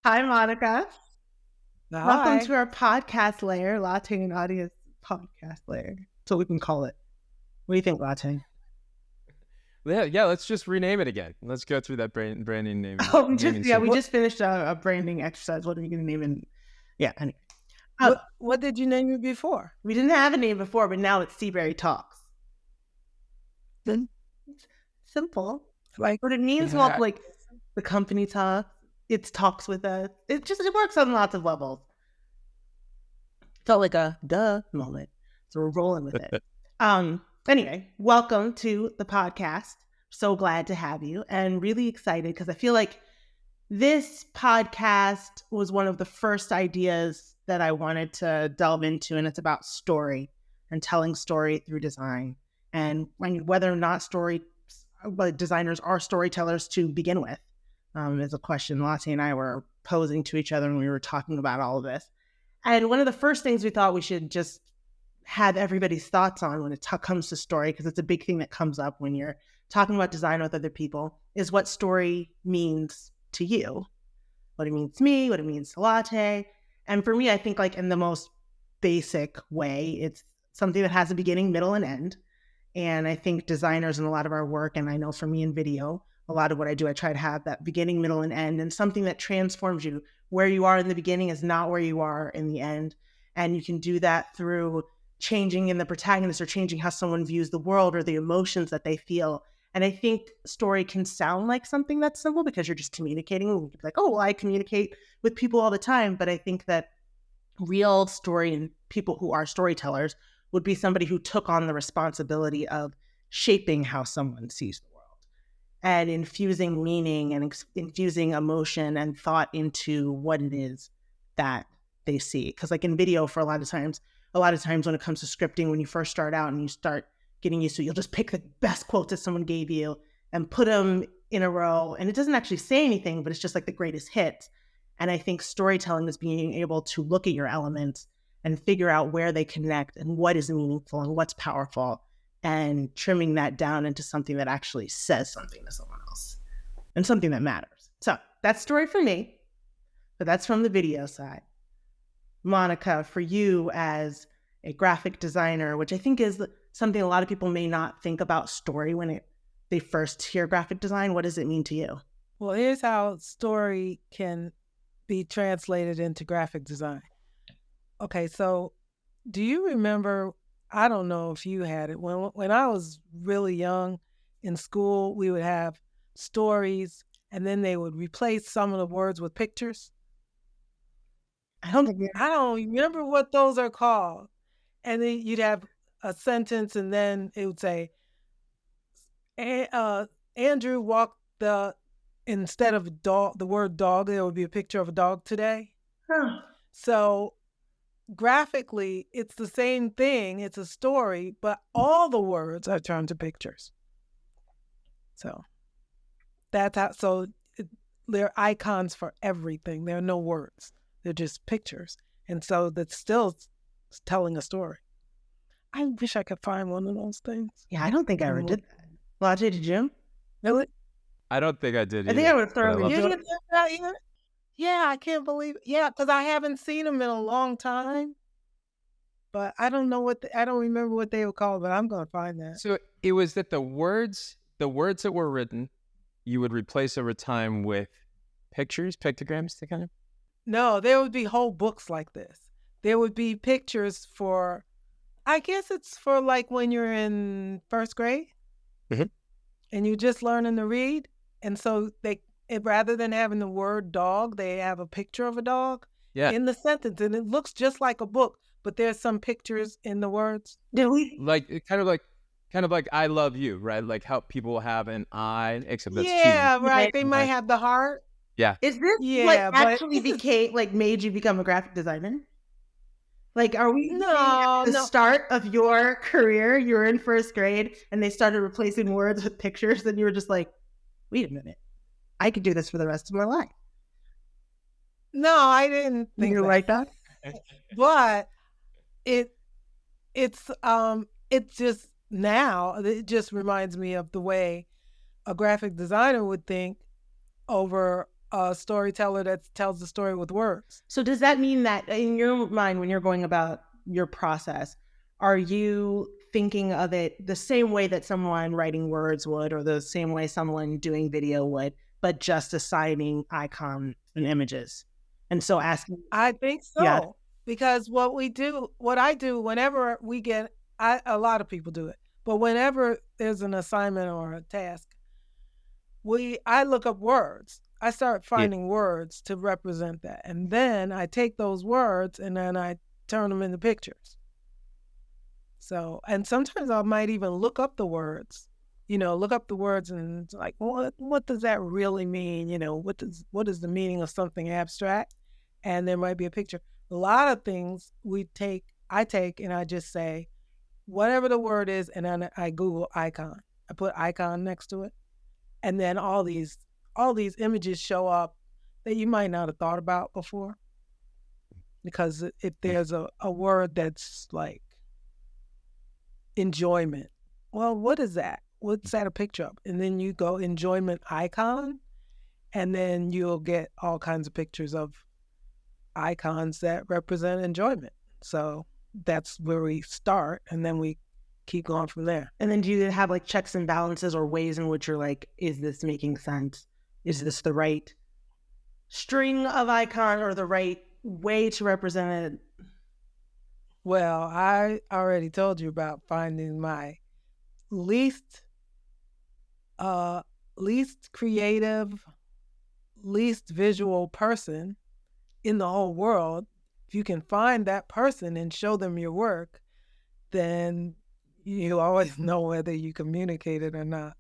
Hi, Monica. Welcome Hi. to our podcast layer, Latte and Adya's podcast layer. So we can call it. What do you think, Latte? Yeah. Let's just rename it again. Let's go through that branding naming. Oh, we sequence. just finished a branding exercise. What are we going to name it? Yeah, anyway. What did you name it before? We didn't have a name before, but now it's Seaberry Talks. Then Simple. like But it means like the company talks. It's talks with us. It works on lots of levels. Felt like a duh moment. So we're rolling with it. Anyway, welcome to the podcast. So glad to have you and really excited because I feel like this podcast was one of the first ideas that I wanted to delve into, and it's about story and telling story through design. And whether or not designers are storytellers to begin with is a question Latte and I were posing to each other when we were talking about all of this. And one of the first things we thought we should just have everybody's thoughts on when it comes to story, because it's a big thing that comes up when you're talking about design with other people, is what story means to you, what it means to me, what it means to Latte. And for me, I think like in the most basic way, it's something that has a beginning, middle, and end. And I think designers in a lot of our work, and I know for me in video, a lot of what I do, I try to have that beginning, middle, and end, and something that transforms you. Where you are in the beginning is not where you are in the end. And you can do that through changing in the protagonist or changing how someone views the world or the emotions that they feel. And I think story can sound like something that's simple because you're just communicating. Like, oh, well, I communicate with people all the time. But I think that real story and people who are storytellers would be somebody who took on the responsibility of shaping how someone sees the world and infusing meaning and infusing emotion and thought into what it is that they see. Because like in video, for a lot of times when it comes to scripting, when you first start out and you start getting used to it, you'll just pick the best quotes that someone gave you and put them in a row. And it doesn't actually say anything, but it's just like the greatest hits. And I think storytelling is being able to look at your elements and figure out where they connect and what is meaningful and what's powerful, and trimming that down into something that actually says something to someone else and something that matters. So that's story for me, but that's from the video side. Monica, for you as a graphic designer, which I think is something a lot of people may not think about story when they first hear graphic design, what does it mean to you? Well, here's how story can be translated into graphic design. Okay, so do you remember, I don't know if you had it, when I was really young in school, we would have stories and then they would replace some of the words with pictures? I don't remember what those are called. And then you'd have a sentence and then it would say, Andrew walked instead of dog, the word dog, there would be a picture of a dog today. Huh. So graphically, it's the same thing. It's a story, but all the words are turned to pictures. So that's how, they're icons for everything. There are no words. They're just pictures. And so that's still telling a story. I wish I could find one of those things. Yeah, I don't think I ever did that. Latte, did you? Really? I don't think I did either. I think I would have thoroughly You enjoyed didn't do that either? Yeah, I can't believe it. Yeah, because I haven't seen them in a long time. But I don't know I don't remember what they were called, but I'm going to find that. So it was that the words that were written, you would replace over time with pictures, pictograms, to kind of? No, there would be whole books like this. There would be pictures for, I guess it's for like when you're in first grade and you're just learning to read. And so rather than having the word dog, they have a picture of a dog in the sentence. And it looks just like a book, but there's some pictures in the words. Like kind of like I love you, right? Like how people have an I, except that's cheating. Right. They might have the heart. Yeah. Is this actually made you become a graphic designer? Like, are we at the start of your career? You were in first grade and they started replacing words with pictures, and you were just like, wait a minute, I could do this for the rest of my life. No, I didn't think you like that. But it's just now, it just reminds me of the way a graphic designer would think over a storyteller that tells the story with words. So does that mean that in your mind, when you're going about your process, are you thinking of it the same way that someone writing words would, or the same way someone doing video would, but just assigning icons and images? And so asking, I think so. Yeah. Because what I do whenever we get, a lot of people do it, but whenever there's an assignment or a task, I look up words. I start finding words to represent that. And then I take those words and then I turn them into pictures. So, and sometimes I might even look up the words, look up the words and it's like, what does that really mean? What is the meaning of something abstract? And there might be a picture. A lot of things I take and I just say, whatever the word is, and then I Google icon. I put icon next to it. And then all these images show up that you might not have thought about before. Because if there's a word that's like enjoyment, well, what is that? What's that a picture of? And then you go enjoyment icon, and then you'll get all kinds of pictures of icons that represent enjoyment. So that's where we start, and then we keep going from there. and then do you have like checks and balances or ways in which you're like, is this making sense? Is this the right string of icon or the right way to represent it? Well, I already told you about finding my least creative, least visual person in the whole world. If you can find that person and show them your work, then you always know whether you communicated or not.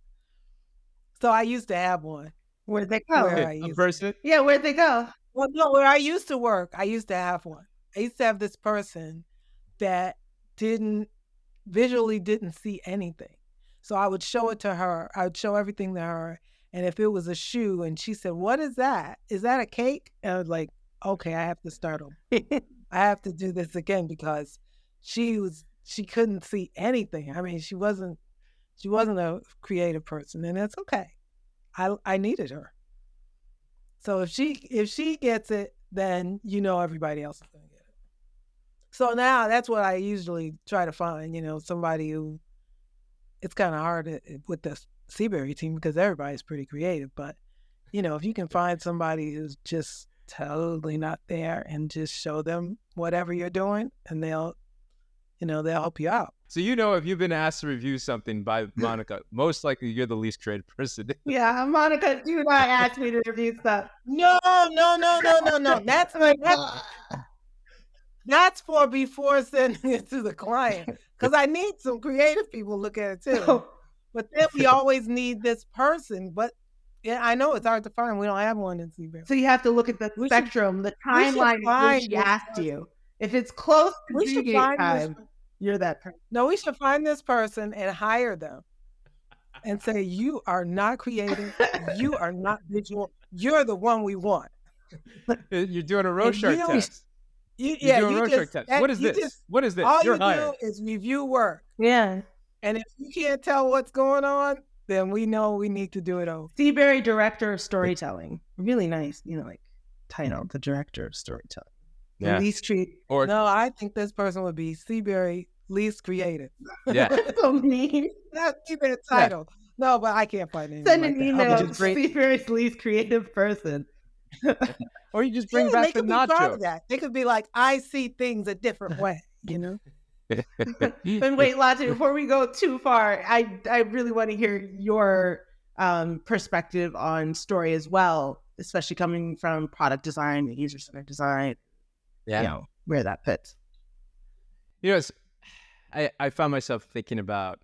So I used to have one. Where'd they go? A person? Yeah, where'd they go? Well, no, where I used to work, I used to have one. I used to have this person that visually didn't see anything. So I would show it to her. I would show everything to her. And if it was a shoe and she said, "What is that? Is that a cake?" And I was like, okay, I have to start over. I have to do this again because she couldn't see anything. I mean, she wasn't a creative person, and that's okay. I needed her. So if she gets it, then everybody else is gonna get it. So now that's what I usually try to find, somebody who, it's kind of hard with the Seaberry team because everybody's pretty creative, but if you can find somebody who's just totally not there and just show them whatever you're doing and they'll help you out. So if you've been asked to review something by Monica, most likely you're the least creative person. Yeah, Monica, do not ask me to review stuff. No. That's for before sending it to the client, because I need some creative people to look at it too. But then we always need this person. But yeah, I know it's hard to find. We don't have one in Seaberry. So you have to look at the spectrum, the timeline in which she asked you. If it's close to due date time, you're that person. No, we should find this person and hire them and say, you are not creative. You are not visual. You're the one we want. You're doing a Rorschach test. You're doing a Rorschach test. What is this? What is this? All You're you hired. do is review work. Yeah. And if you can't tell what's going on, then we know we need to do it over. Seaberry Director of Storytelling. Really nice, title, the Director of Storytelling. Yeah. Least creative. No, I think this person would be Seaberry least creative. Yeah. So mean. That's even a title. Yeah. No, but I can't find anything. Send like an email that. to Seaberry's least creative person. Or you just bring back the nacho. They could be like, I see things a different way, And wait, Latte, before we go too far, I really want to hear your perspective on story as well, especially coming from product design, user-centered design. Yeah. Where that fits. I found myself thinking about,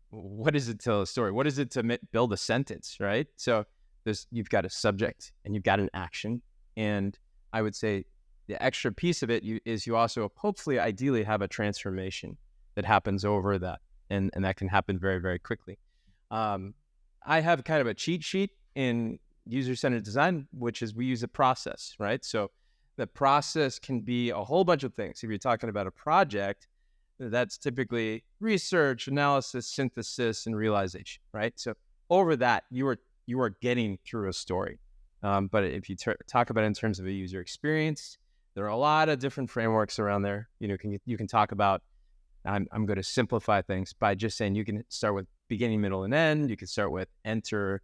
what is it to tell a story? What is it to build a sentence, right? So you've got a subject and you've got an action. And I would say the extra piece of it is you also hopefully ideally have a transformation that happens over that. And that can happen very, very quickly. I have kind of a cheat sheet in user-centered design, which is we use a process, right? So the process can be a whole bunch of things. If you're talking about a project, that's typically research, analysis, synthesis, and realization, right? So over that, you are getting through a story. But if you talk about it in terms of a user experience, there are a lot of different frameworks around there. You can talk about, I'm going to simplify things by just saying you can start with beginning, middle, and end. You can start with enter,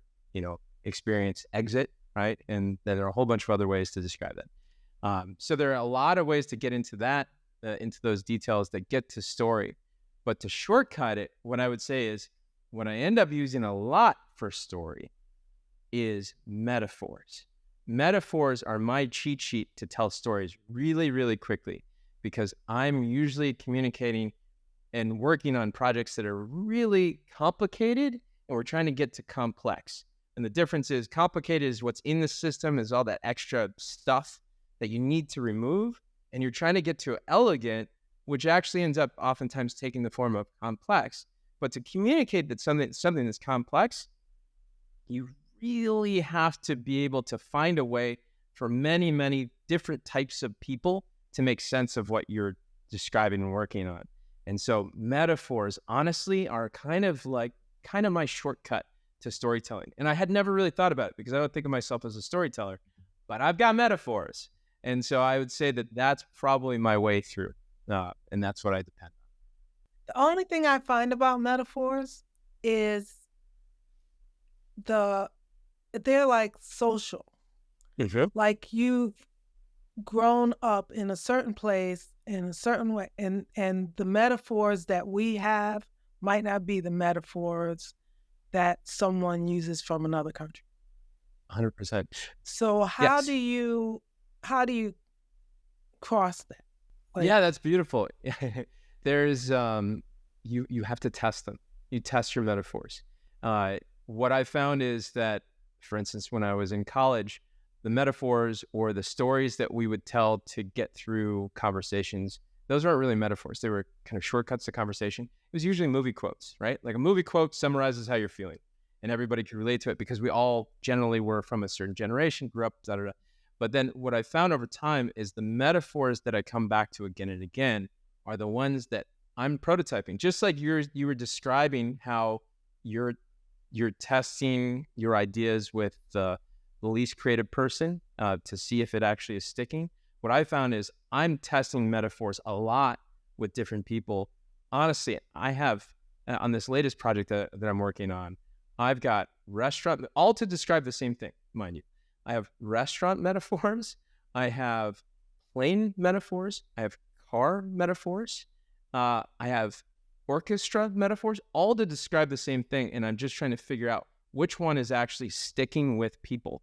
experience, exit, right? And then there are a whole bunch of other ways to describe that. So there are a lot of ways to get into that, into those details that get to story. But to shortcut it, what I would say is what I end up using a lot for story is metaphors. Metaphors are my cheat sheet to tell stories really, really quickly, because I'm usually communicating and working on projects that are really complicated, and we're trying to get to complex. And the difference is complicated is what's in the system, is all that extra stuff that you need to remove. And you're trying to get to elegant, which actually ends up oftentimes taking the form of complex. But to communicate that something that's complex, you really have to be able to find a way for many, many different types of people to make sense of what you're describing and working on. And so metaphors, honestly, are kind of my shortcut to storytelling. And I had never really thought about it because I don't think of myself as a storyteller, but I've got metaphors. And so I would say that that's probably my way through. And that's what I depend on. The only thing I find about metaphors is they're like social. Mm-hmm. Like you've grown up in a certain place in a certain way, and the metaphors that we have might not be the metaphors that someone uses from another country. 100%. So how do you cross that? Yeah, that's beautiful. There's you have to test them. You test your metaphors. What I found is that, for instance, when I was in college, the metaphors or the stories that we would tell to get through conversations, those weren't really metaphors. They were kind of shortcuts to conversation. It was usually movie quotes, right? Like a movie quote summarizes how you're feeling, and everybody could relate to it because we all generally were from a certain generation, grew up, da da da. But then what I found over time is the metaphors that I come back to again and again are the ones that I'm prototyping. Just like you were describing how you're testing your ideas with the least creative person to see if it actually is sticking. What I found is I'm testing metaphors a lot with different people. Honestly, I have, on this latest project that I'm working on, I've got restaurant, all to describe the same thing, mind you. I have restaurant metaphors. I have plane metaphors. I have car metaphors. I have orchestra metaphors, all to describe the same thing. And I'm just trying to figure out which one is actually sticking with people.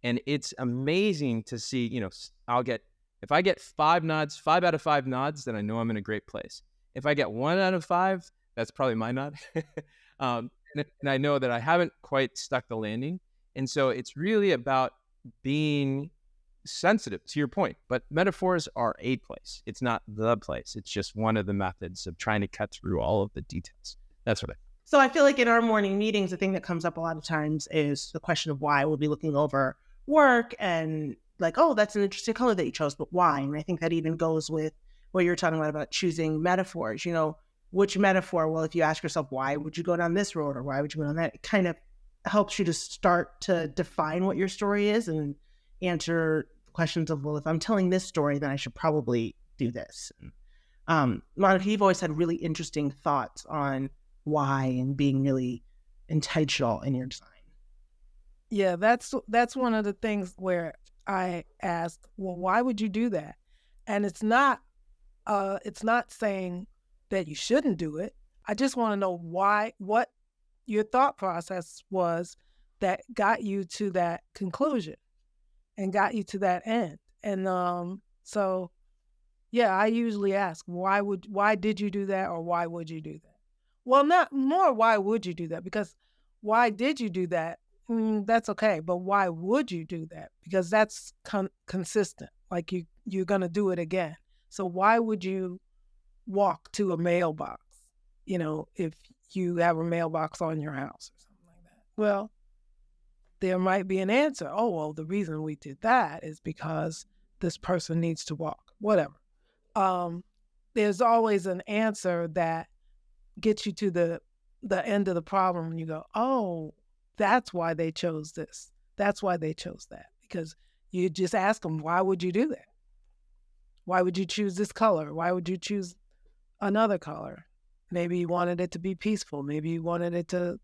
And it's amazing to see, if I get 5 out of 5 nods, then I know I'm in a great place. If I get 1 out of 5, that's probably my nod. And I know that I haven't quite stuck the landing. And so it's really about being sensitive to your point. But metaphors are a place. It's not the place. It's just one of the methods of trying to cut through all of the details. That's what I think. So I feel like in our morning meetings, the thing that comes up a lot of times is the question of why. We'll be looking over work and like, oh, that's an interesting color that you chose, but why? And I think that even goes with what you're talking about choosing metaphors. Which metaphor? Well, if you ask yourself, why would you go down this road or why would you go down that? It kind of helps you to start to define what your story is and answer questions of, well, if I'm telling this story, then I should probably do this. Monica, you've always had really interesting thoughts on why and being really intentional in your design. Yeah, that's one of the things where I asked, well, why would you do that? And it's not saying that you shouldn't do it. I just want to know what your thought process was that got you to that conclusion and got you to that end. And so yeah, I usually ask, why did you do that, or why would you do that? Well, not more why would you do that, because why did you do that? That's okay, but why would you do that? Because that's consistent. Like you're gonna do it again. So why would you walk to a mailbox? If you have a mailbox on your house or something like that. Well, there might be an answer. Oh, well, the reason we did that is because this person needs to walk. Whatever. There's always an answer that gets you to the end of the problem, and you go, oh, that's why they chose this. That's why they chose that. because you just ask them, why would you do that? Why would you choose this color? Why would you choose another color? Maybe you wanted it to be peaceful. Maybe you wanted it to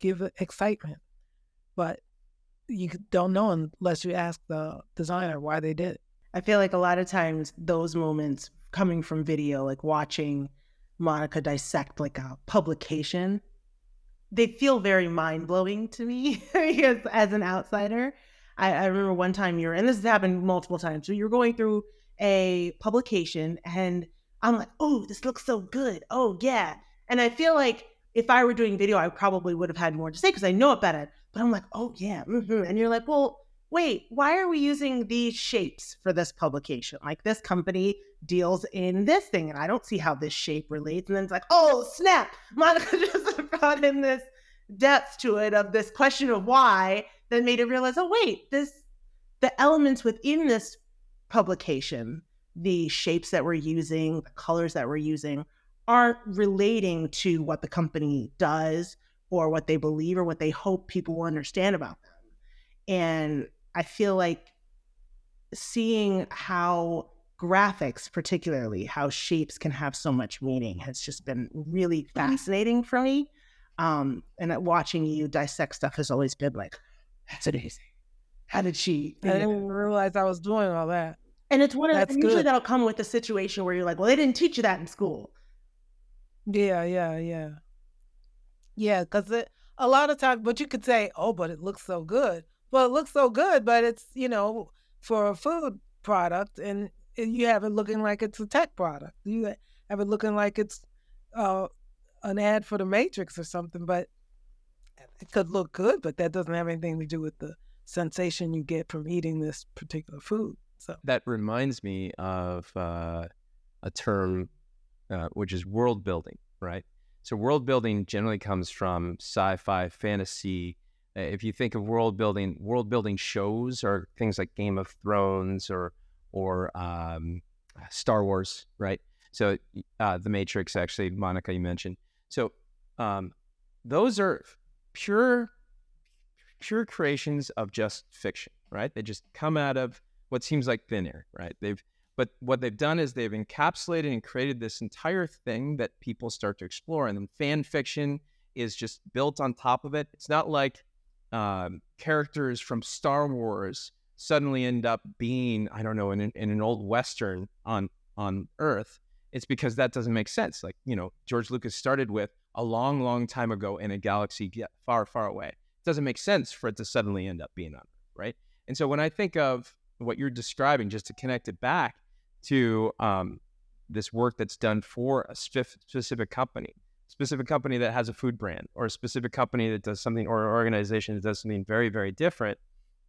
give excitement. But you don't know unless you ask the designer why they did it. I feel like a lot of times those moments coming from video, like watching Monica dissect like a publication, they feel very mind-blowing to me because as an outsider. I remember one time and this has happened multiple times, so you're going through a publication and I'm like, oh, this looks so good. Oh, yeah. And I feel like if I were doing video, I probably would have had more to say because I know it better. But I'm like, oh, yeah. Mm-hmm. And you're like, well, wait, why are we using these shapes for this publication? Like this company deals in this thing, and I don't see how this shape relates. And then it's like, oh, snap. Monica just brought in this depth to it of this question of why that made it realize, oh, wait, the elements within this publication, the shapes that we're using, the colors that we're using, aren't relating to what the company does or what they believe or what they hope people will understand about them. And I feel like seeing how graphics, particularly how shapes can have so much meaning, has just been really fascinating for me. And watching you dissect stuff has always been like, that's amazing. How did she? I didn't realize I was doing all that. And it's usually that'll come with a situation where you're like, well, they didn't teach you that in school. Yeah, because a lot of times, but you could say, oh, but it looks so good. Well, it looks so good, but it's, for a food product, and you have it looking like it's a tech product. You have it looking like it's an ad for the Matrix or something, but it could look good, but that doesn't have anything to do with the sensation you get from eating this particular food. So that reminds me of a term which is world building, right? So world building generally comes from sci-fi, fantasy. If you think of world building shows are things like Game of Thrones or Star Wars, right? So The Matrix, actually, Monica, you mentioned. So those are pure creations of just fiction, right? They just come out of what seems like thin air, right? But what they've done is they've encapsulated and created this entire thing that people start to explore. And then fan fiction is just built on top of it. It's not like characters from Star Wars suddenly end up being, I don't know, in an old Western on Earth. It's because that doesn't make sense. Like, George Lucas started with a long, long time ago in a galaxy far, far away. It doesn't make sense for it to suddenly end up being on Earth, right? And so when I think of what you're describing, just to connect it back to this work that's done for a specific company that has a food brand, or a specific company that does something, or an organization that does something very, very different,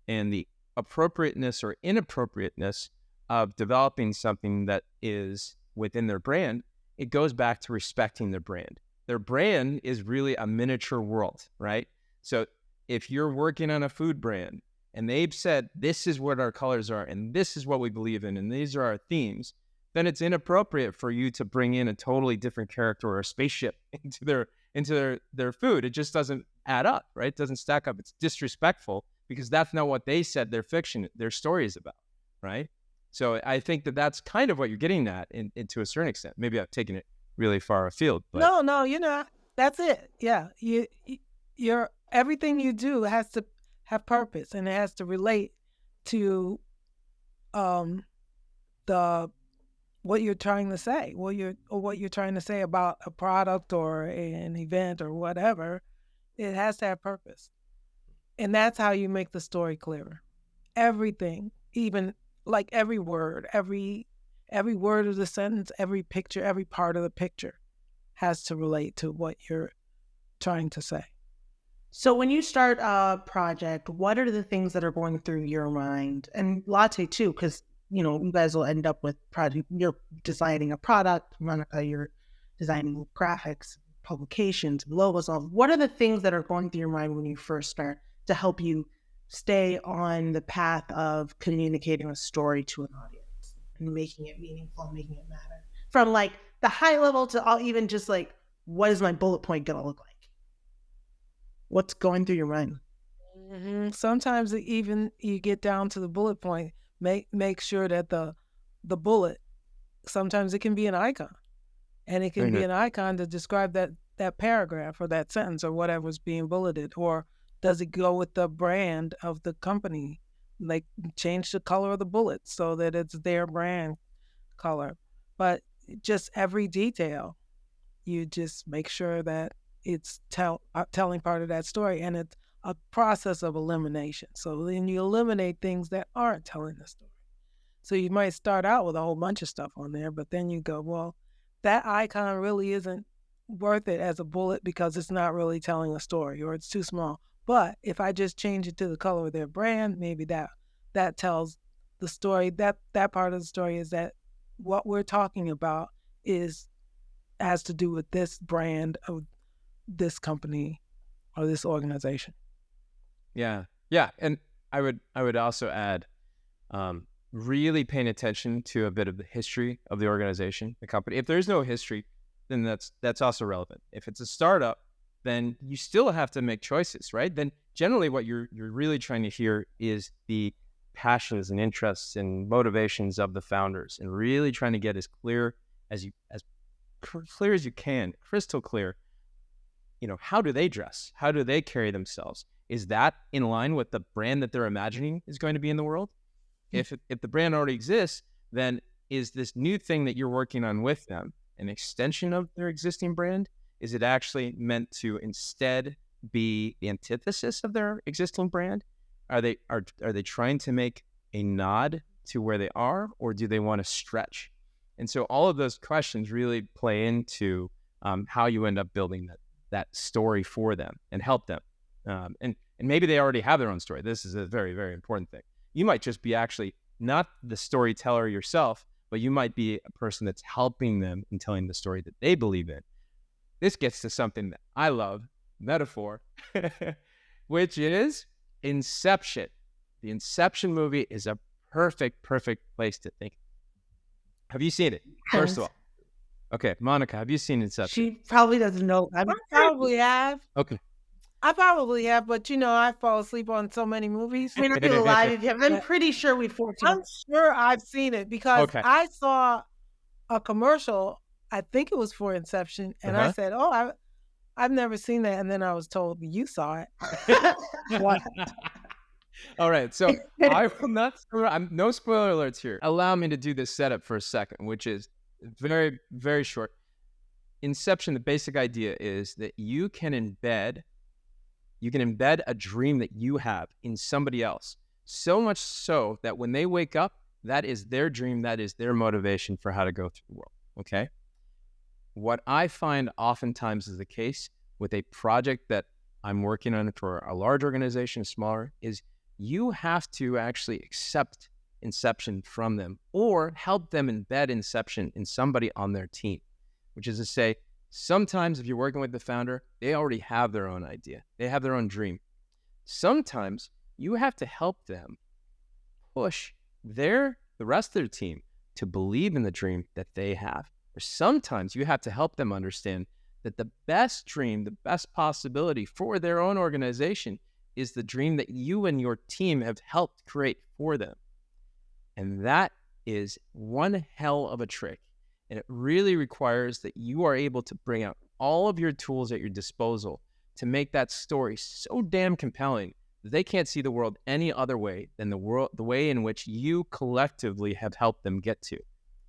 and the appropriateness or inappropriateness of developing something that is within their brand, it goes back to respecting their brand. Their brand is really a miniature world, right? So if you're working on a food brand and they've said, this is what our colors are, and this is what we believe in, and these are our themes, then it's inappropriate for you to bring in a totally different character or a spaceship into their food. It just doesn't add up, right? It doesn't stack up. It's disrespectful because that's not what they said their story is about, right? So I think that that's kind of what you're getting at to a certain extent. Maybe I've taken it really far afield. But No, that's it. Yeah, you're everything you do has to have purpose, and it has to relate to what you're trying to say, what you're trying to say about a product or an event or whatever. It has to have purpose, and that's how you make the story clearer. Everything, even like every word of the sentence, every picture, every part of the picture has to relate to what you're trying to say. So when you start a project, what are the things that are going through your mind? And Latte too, because you guys will end up with you're designing a product, Monica, you're designing graphics, publications, logos. What are the things that are going through your mind when you first start to help you stay on the path of communicating a story to an audience and making it meaningful, making it matter? From like the high level to even just like, what is my bullet point going to look like? What's going through your mind? Sometimes even you get down to the bullet point. Make sure that the bullet, sometimes it can be an icon, and it can be an icon to describe that paragraph or that sentence or whatever's being bulleted. Or does it go with the brand of the company? Like, change the color of the bullet so that it's their brand color. But just every detail, you just make sure that it's telling part of that story, and it's a process of elimination. So then you eliminate things that aren't telling the story. So you might start out with a whole bunch of stuff on there, but then you go, well, that icon really isn't worth it as a bullet because it's not really telling a story, or it's too small. But if I just change it to the color of their brand, maybe that tells the story. That part of the story is that what we're talking about has to do with this brand of this company or this organization. Yeah. And I would also add, really paying attention to a bit of the history of the organization, the company. If there's no history, then that's also relevant. If it's a startup, then you still have to make choices, right? Then generally what you're really trying to hear is the passions and interests and motivations of the founders, and really trying to get as clear as you can, crystal clear. How do they dress? How do they carry themselves? Is that in line with the brand that they're imagining is going to be in the world? If the brand already exists, then is this new thing that you're working on with them an extension of their existing brand? Is it actually meant to instead be the antithesis of their existing brand? Are they trying to make a nod to where they are, or do they want to stretch? And so all of those questions really play into how you end up building that story for them and help them. And maybe they already have their own story. This is a very, very important thing. You might just be actually not the storyteller yourself, but you might be a person that's helping them in telling the story that they believe in. This gets to something that I love, metaphor, which is Inception. The Inception movie is a perfect place to think. Have you seen it? First of all. Okay, Monica, have you seen Inception? She probably doesn't know. I probably have. Okay. I probably have, but I fall asleep on so many movies. We're not gonna lie to you. I'm pretty sure we've forked you. I'm sure I've seen it because I saw a commercial. I think it was for Inception, and I said, "Oh, I've never seen that." And then I was told, "You saw it." What? All right, so I will not. No spoiler alerts here. Allow me to do this setup for a second, which is very, very short. Inception. The basic idea is that you can embed a dream that you have in somebody else, so much so that when they wake up, that is their dream, that is their motivation for how to go through the world, okay? What I find oftentimes is the case with a project that I'm working on for a large organization, smaller, is you have to actually accept Inception from them or help them embed Inception in somebody on their team, which is to say, sometimes if you're working with the founder, they already have their own idea. They have their own dream. Sometimes you have to help them push the rest of their team to believe in the dream that they have. Or sometimes you have to help them understand that the best dream, the best possibility for their own organization is the dream that you and your team have helped create for them. And that is one hell of a trick. And it really requires that you are able to bring out all of your tools at your disposal to make that story so damn compelling that they can't see the world any other way than the way in which you collectively have helped them get to.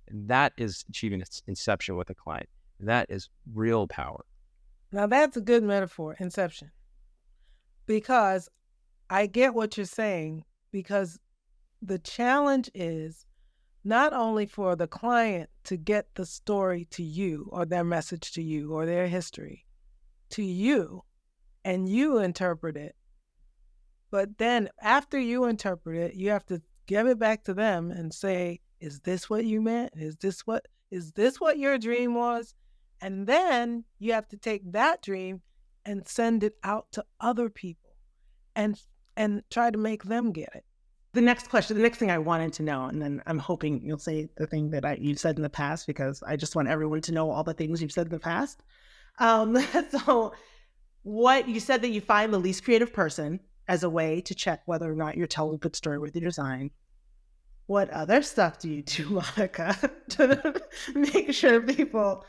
And that is achieving its inception with a client. That is real power. Now that's a good metaphor, Inception. Because I get what you're saying, because the challenge is not only for the client to get the story to you or their message to you or their history to you and you interpret it, but then after you interpret it, you have to give it back to them and say, is this what you meant? Is this what your dream was? And then you have to take that dream and send it out to other people and try to make them get it. The next thing I wanted to know, and then I'm hoping you'll say the thing that you've said in the past, because I just want everyone to know all the things you've said in the past. So what you said, that you find the least creative person as a way to check whether or not you're telling a good story with your design. What other stuff do you do, Monica, to make sure people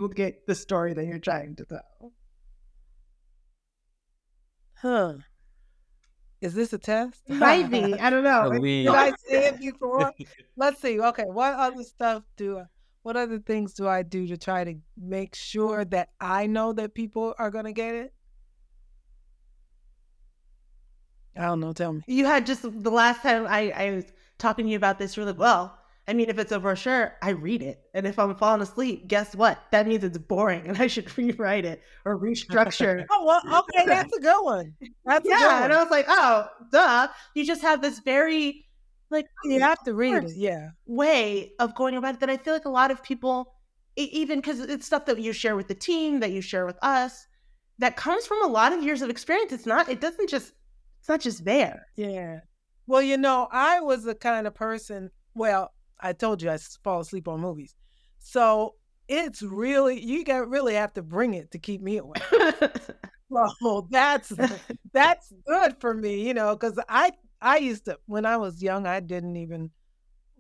get the story that you're trying to tell? Huh. Is this a test? Might be. I don't know. Did I say it before? Let's see. Okay. What other things do I do to try to make sure that I know that people are going to get it? I don't know. Tell me. You had just the last time I was talking to you about this, really well. I mean, if it's a brochure, I read it. And if I'm falling asleep, guess what? That means it's boring and I should rewrite it or restructure. Oh, well, okay. That's a good one. That's a good one. And I was like, oh, duh. You just have this very, like, you have to read it. Yeah. way of going about it that I feel like a lot of people, even because it's stuff that you share with the team, that you share with us, that comes from a lot of years of experience. It's not just there. Yeah. Well, I was the kind of person, I told you I fall asleep on movies. So it's really, really have to bring it to keep me awake. Well, that's good for me, because I used to, when I was young, I didn't even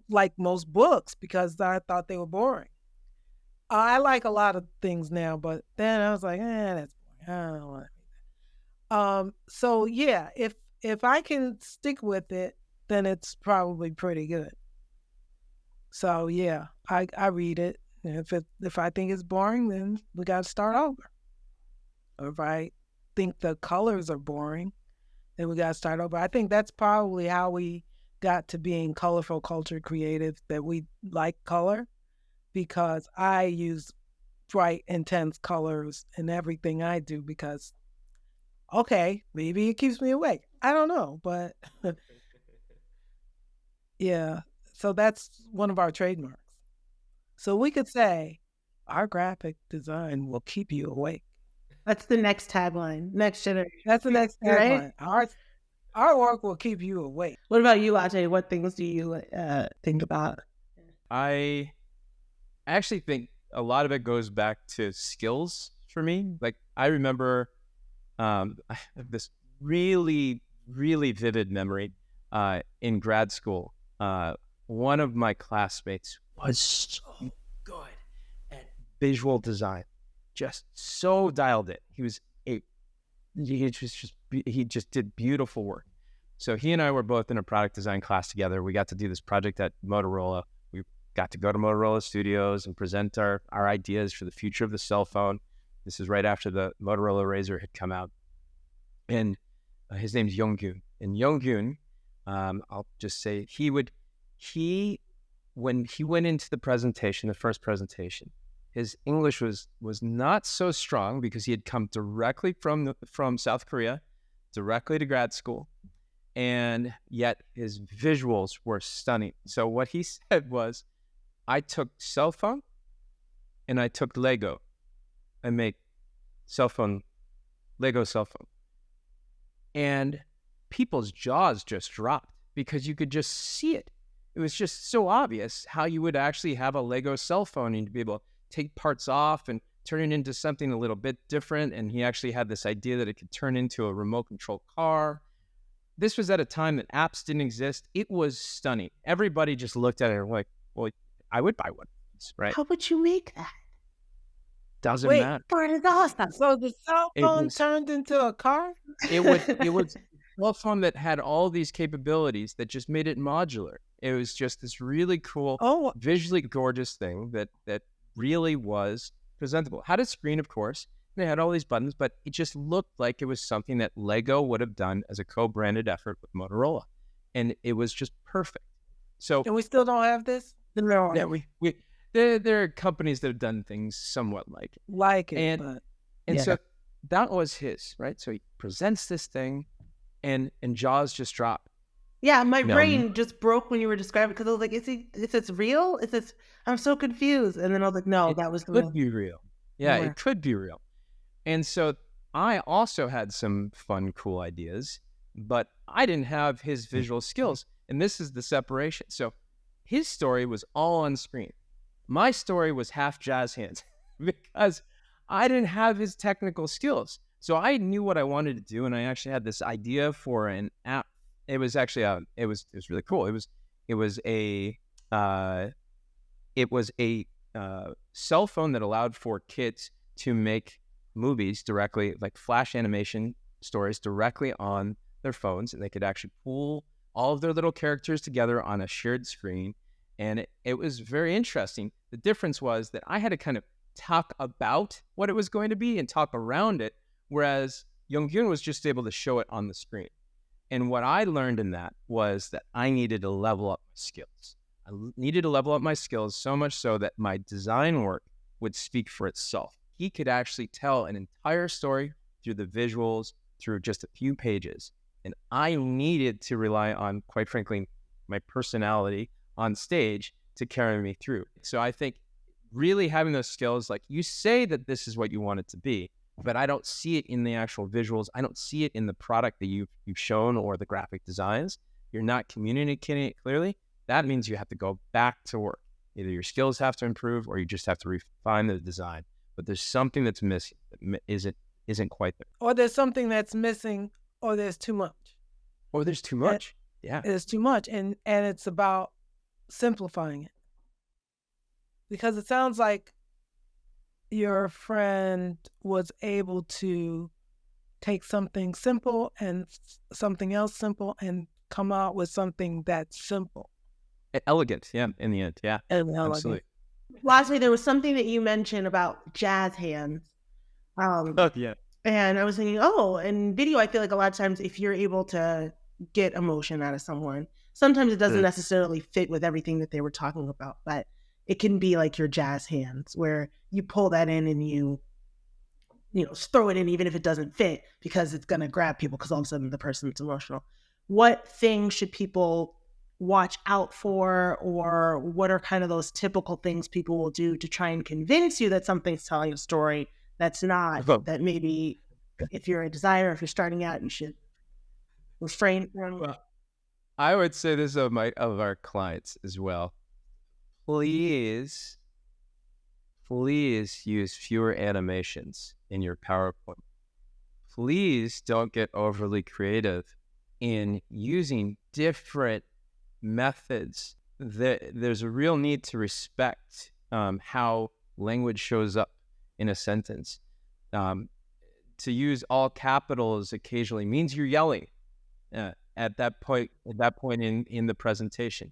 like most books because I thought they were boring. I like a lot of things now, but then I was like, that's boring. I don't want to read that. So yeah, if I can stick with it, then it's probably pretty good. So yeah, I read it. And if I think it's boring, then we got to start over. Or if I think the colors are boring, then we got to start over. I think that's probably how we got to being colorful culture creative, that we like color, because I use bright, intense colors in everything I do because, okay, maybe it keeps me awake. I don't know, but yeah. So that's one of our trademarks. So we could say our graphic design will keep you awake. That's the next tagline. Next generation. That's the next tagline. Right? Our work will keep you awake. What about you, Laate? What things do you think about? I actually think a lot of it goes back to skills for me. Like I remember I have this really, really vivid memory in grad school. One of my classmates was so good at visual design, just so dialed in. He just did beautiful work. So he and I were both in a product design class together. We got to do this project at Motorola. We got to go to Motorola studios and present our ideas for the future of the cell phone. This is right after the Motorola Razr had come out. And his name's Young-Gun. And Young-Gun, I'll just say, when he went into the first presentation, his English was not so strong because he had come directly from South Korea, directly to grad school, and yet his visuals were stunning. So what he said was, I took cell phone and I took Lego and made Lego cell phone. And people's jaws just dropped because you could just see it. It was just so obvious how you would actually have a Lego cell phone and you'd be able to take parts off and turn it into something a little bit different. And he actually had this idea that it could turn into a remote control car. This was at a time that apps didn't exist. It was stunning. Everybody just looked at it and were like, well, I would buy one, right? How would you make that? Doesn't matter. Part of awesome. So the cell phone turned into a car? It was a cell phone that had all these capabilities that just made it modular. It was just this really cool, visually gorgeous thing that really was presentable. Had a screen, of course, and it had all these buttons, but it just looked like it was something that Lego would have done as a co-branded effort with Motorola. And it was just perfect. So, and we still don't have this? No. Yeah, there are companies that have done things somewhat like it. So that was his, right? So he presents this thing and jaws just drop. Yeah, my brain just broke when you were describing it because I was like, is this real? I'm so confused. And then I was like, no, that was could be real. Yeah, it could be real. And so I also had some fun, cool ideas, but I didn't have his visual skills. And this is the separation. So his story was all on screen. My story was half jazz hands because I didn't have his technical skills. So I knew what I wanted to do, and I actually had this idea for an app. It was actually it was really cool. It was a cell phone that allowed for kids to make movies directly, like flash animation stories directly on their phones, and they could actually pull all of their little characters together on a shared screen. And it was very interesting. The difference was that I had to kind of talk about what it was going to be and talk around it, whereas Young-Gyun was just able to show it on the screen. And what I learned in that was that I needed to level up my skills. I needed to level up my skills so much so that my design work would speak for itself. He could actually tell an entire story through the visuals, through just a few pages. And I needed to rely on, quite frankly, my personality on stage to carry me through. So I think really having those skills, like you say that this is what you want it to be, but I don't see it in the actual visuals. I don't see it in the product that you've shown or the graphic designs. You're not communicating it clearly. That means you have to go back to work. Either your skills have to improve or you just have to refine the design. But there's something that's missing that isn't quite there. Or there's something that's missing, or there's too much. Or there's too much. Yeah. There's too much. And it's about simplifying it. Because it sounds like your friend was able to take something simple and something else simple and come out with something that's simple. Elegant, yeah, in the end, yeah. Absolutely. Lastly, there was something that you mentioned about jazz hands. Yeah. And I was thinking, in video, I feel like a lot of times if you're able to get emotion out of someone, sometimes it doesn't necessarily fit with everything that they were talking about, but it can be like your jazz hands where you pull that in and you throw it in even if it doesn't fit because it's going to grab people because all of a sudden the person's emotional. What things should people watch out for, or what are kind of those typical things people will do to try and convince you that something's telling a story that's not, that maybe if you're a designer, if you're starting out, you should refrain from? Well, I would say this of our clients as well. Please use fewer animations in your PowerPoint. Please don't get overly creative in using different methods. There's a real need to respect how language shows up in a sentence. To use all capitals occasionally means you're yelling at that point in the presentation.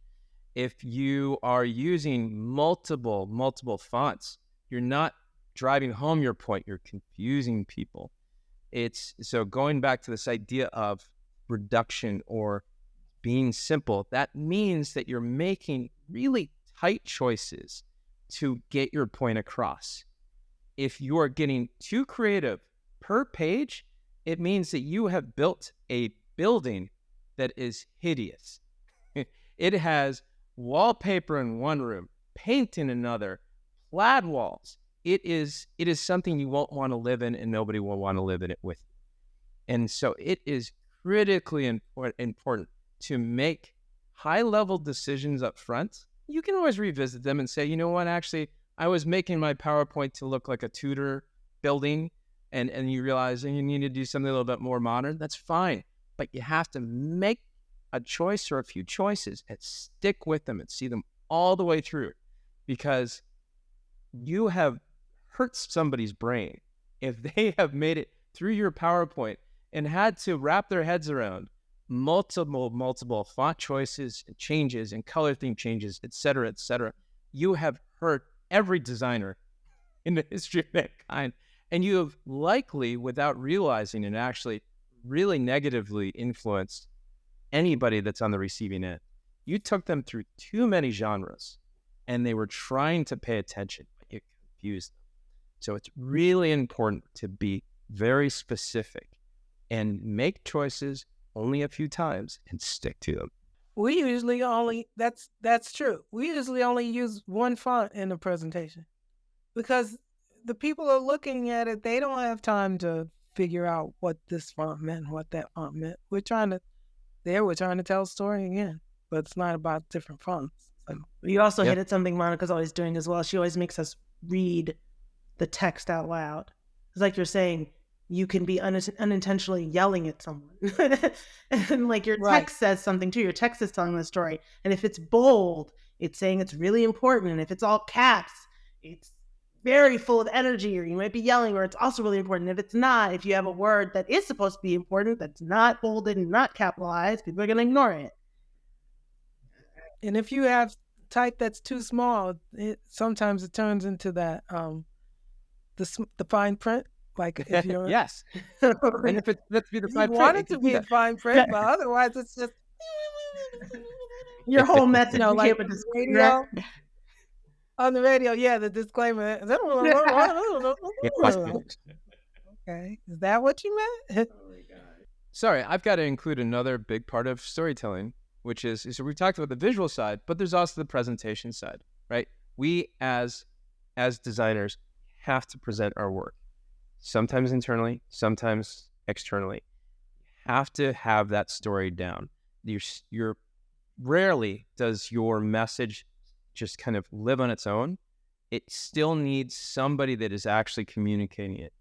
If you are using multiple fonts, you're not driving home your point, you're confusing people. So going back to this idea of reduction or being simple, that means that you're making really tight choices to get your point across. If you are getting too creative per page, it means that you have built a building that is hideous. It has wallpaper in one room, paint in another, plaid walls. It is something you won't want to live in, and nobody will want to live in it with you. And so it is critically important to make high-level decisions up front. You can always revisit them and say, you know what, actually, I was making my PowerPoint to look like a Tudor building, and you realize you need to do something a little bit more modern. That's fine. But you have to make a choice or a few choices and stick with them and see them all the way through, because you have hurt somebody's brain if they have made it through your PowerPoint and had to wrap their heads around multiple font choices and changes and color theme changes, et cetera, et cetera. You have hurt every designer in the history of mankind, and you have likely, without realizing it, actually really negatively influenced anybody that's on the receiving end. You took them through too many genres, and they were trying to pay attention, but you confused them. So it's really important to be very specific and make choices only a few times and stick to them. We usually that's true. We usually only use one font in a presentation because the people are looking at it. They don't have time to figure out what this font meant, what that font meant. We're trying to tell a story again, but it's not about different fonts. So. You also hit at something Monica's always doing as well. She always makes us read the text out loud. It's like you're saying, you can be unintentionally yelling at someone. And like your Right. text says something too. Your text is telling the story. And if it's bold, it's saying it's really important. And if it's all caps, it's very full of energy, or you might be yelling, or it's also really important. If it's not, if you have a word that is supposed to be important, that's not bolded and not capitalized, people are going to ignore it. And if you have type that's too small, sometimes it turns into that the fine print. Like if you're yes, and if it's let's be the fine you print, want it to be in fine print, but otherwise it's just your whole message like became a radio. On the radio, yeah, the disclaimer. Okay, is that what you meant? Oh my God. Sorry, I've got to include another big part of storytelling, which is so we've talked about the visual side, but there's also the presentation side, right? We as designers have to present our work, sometimes internally, sometimes externally. You have to have that story down. You're rarely does your message just kind of live on its own. It still needs somebody that is actually communicating it.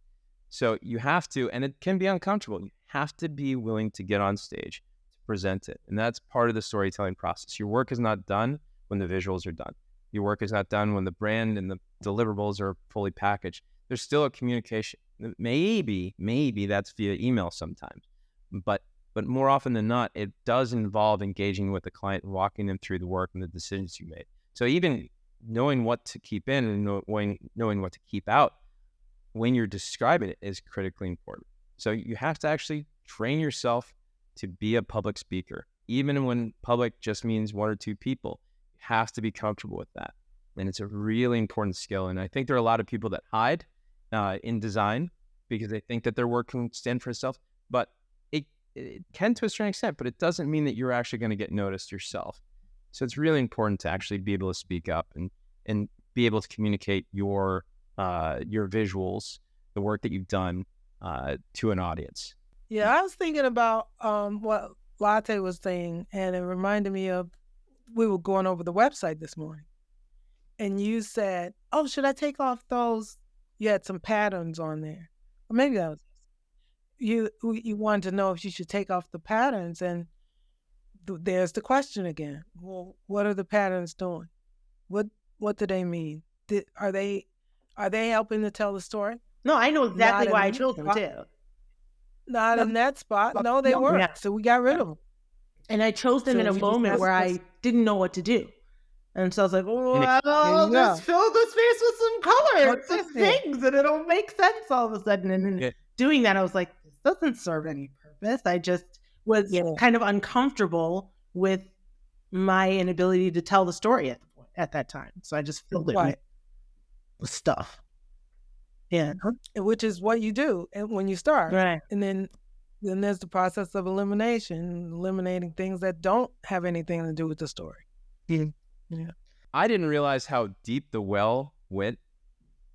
So you have to, and it can be uncomfortable, you have to be willing to get on stage to present it. And that's part of the storytelling process. Your work is not done when the visuals are done. Your work is not done when the brand and the deliverables are fully packaged. There's still a communication. Maybe that's via email sometimes, but more often than not, it does involve engaging with the client and walking them through the work and the decisions you made. So even knowing what to keep in and knowing what to keep out when you're describing it is critically important. So you have to actually train yourself to be a public speaker. Even when public just means one or two people, you have to be comfortable with that. And it's a really important skill. And I think there are a lot of people that hide in design because they think that their work can stand for itself, but it can to a certain extent, but it doesn't mean that you're actually going to get noticed yourself. So it's really important to actually be able to speak up and be able to communicate your visuals, the work that you've done to an audience. Yeah, I was thinking about what Latte was saying, and it reminded me of, we were going over the website this morning, and you said, oh, should I take off those? You had some patterns on there. Or maybe that was you wanted to know if you should take off the patterns, and there's the question again. Well, what are the patterns doing? What do they mean? Are they helping to tell the story? No, I know exactly why I chose them too. Not in that spot. No, they weren't. Yeah. So we got rid of them. And I chose them in a moment where I didn't know what to do. And so I was like, I'll just fill the space with some color, some things, and it'll make sense all of a sudden. And then doing that, I was like, this doesn't serve any purpose. I just was kind of uncomfortable with my inability to tell the story at that time. So I just filled it with stuff. Yeah. Which is what you do when you start. Right. And then there's the process of eliminating things that don't have anything to do with the story. Yeah. I didn't realize how deep the well went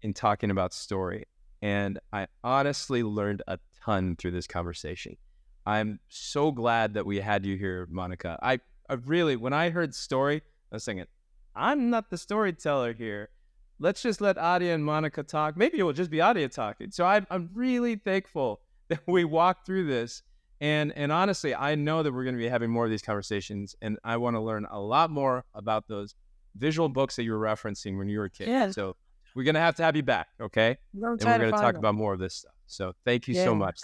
in talking about story. And I honestly learned a ton through this conversation. I'm so glad that we had you here, Monica. I really, when I heard story, I was thinking, I'm not the storyteller here. Let's just let Adya and Monica talk. Maybe it will just be Adya talking. So I'm really thankful that we walked through this. And honestly, I know that we're going to be having more of these conversations, and I want to learn a lot more about those visual books that you were referencing when you were a kid. Yeah. So we're going to have you back, okay? And we're going to talk about more of this stuff. So thank you so much.